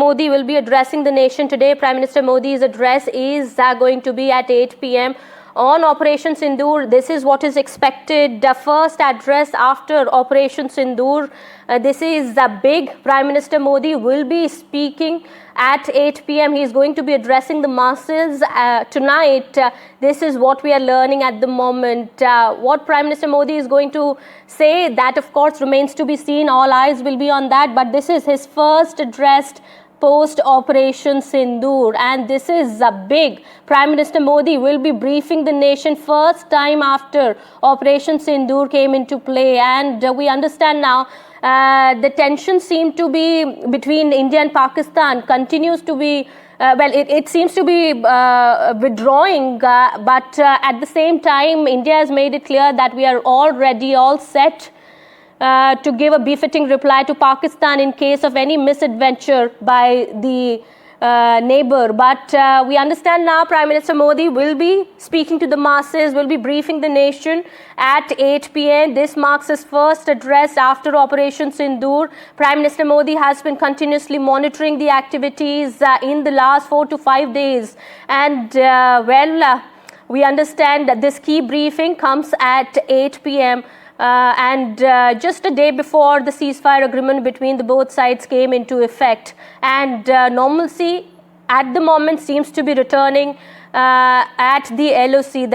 Modi will be addressing the nation today. Prime Minister Modi's address is going to be at 8 p.m. on Operation Sindoor. This is what is expected. The first address after Operation Sindoor. This is big. Prime Minister Modi will be speaking at 8 p.m. He is going to be addressing the masses tonight. This is what we are learning at the moment. What Prime Minister Modi is going to say, that of course remains to be seen. All eyes will be on that. But this is his first address post Operation Sindoor, and this is big. Prime Minister Modi will be briefing the nation first time after Operation Sindoor came into play, and we understand now the tension seems to be between India and Pakistan continues to be it seems to be withdrawing, but at the same time India has made it clear that we are all ready, all set to give a befitting reply to Pakistan in case of any misadventure by the neighbor. But we understand now Prime Minister Modi will be speaking to the masses, will be briefing the nation at 8 p.m. This marks his first address after Operation Sindoor. Prime Minister Modi has been continuously monitoring the activities in the last 4 to 5 days. And we understand that this key briefing comes at 8 p.m. Just a day before the ceasefire agreement between the both sides came into effect, and normalcy at the moment seems to be returning at the LOC.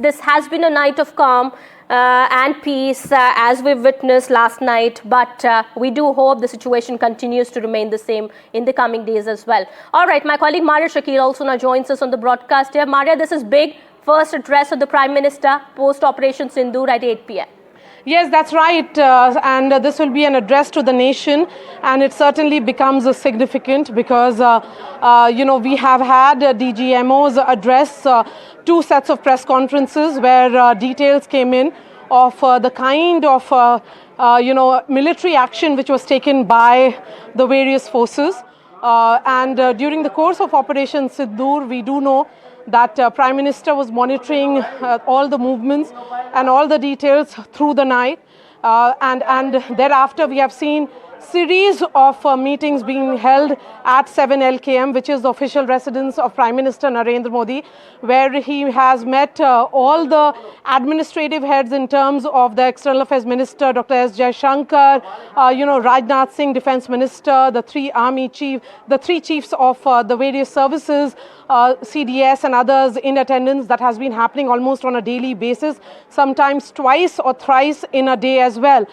This has been a night of calm and peace as we witnessed last night, but we do hope the situation continues to remain the same in the coming days as well. All right, my colleague Maria Shakir also now joins us on the broadcast here. Maria, this is big. First address of the Prime Minister post Operation Sindoor at 8 p.m. Yes, that's right, and this will be an address to the nation, and it certainly becomes significant because, we have had DGMO's address, 2 sets of press conferences where details came in of the kind of, military action which was taken by the various forces. During the course of Operation Sindoor, we do know that Prime Minister was monitoring all the movements and all the details through the night. And thereafter, we have seen series of meetings being held at 7 LKM, which is the official residence of Prime Minister Narendra Modi, where he has met all the administrative heads in terms of the External Affairs Minister, Dr. S. Jaishankar, Rajnath Singh, Defense Minister, the 3 army chiefs, the 3 chiefs of the various services, CDS and others in attendance. That has been happening almost on a daily basis, sometimes twice or thrice in a day as well.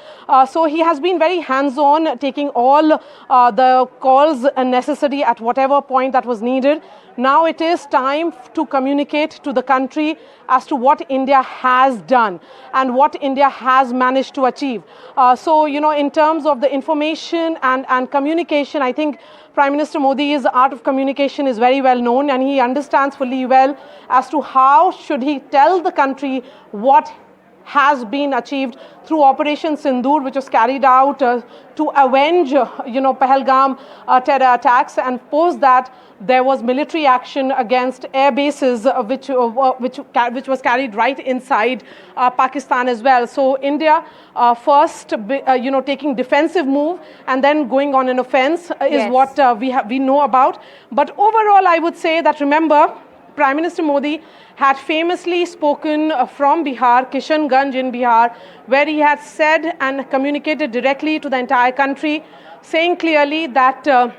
So he has been very hands-on, taking all the calls necessary at whatever point that was needed. Now it is time to communicate to the country as to what India has done and what India has managed to achieve. In terms of the information and communication, I think Prime Minister Modi's art of communication is very well known, and he understands fully well as to how should he tell the country what has been achieved through Operation Sindoor, which was carried out to avenge, Pahalgam terror attacks, and post that there was military action against air bases, which was carried right inside Pakistan as well. So India first, taking defensive move and then going on an offense is what we know about. But overall, I would say that, remember, Prime Minister Modi had famously spoken from Bihar, Kishanganj in Bihar, where he had said and communicated directly to the entire country, saying clearly that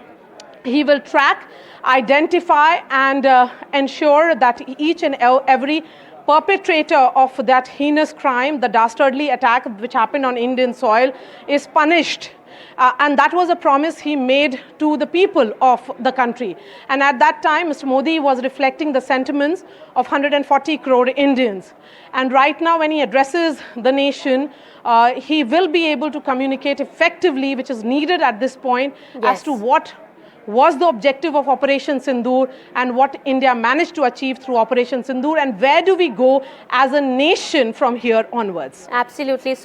he will track, identify and ensure that each and every perpetrator of that heinous crime, the dastardly attack which happened on Indian soil, is punished. And that was a promise he made to the people of the country. And at that time, Mr. Modi was reflecting the sentiments of 140 crore Indians. And right now, when he addresses the nation, he will be able to communicate effectively, which is needed at this point, as to what was the objective of Operation Sindoor and what India managed to achieve through Operation Sindoor, and where do we go as a nation from here onwards. Absolutely. So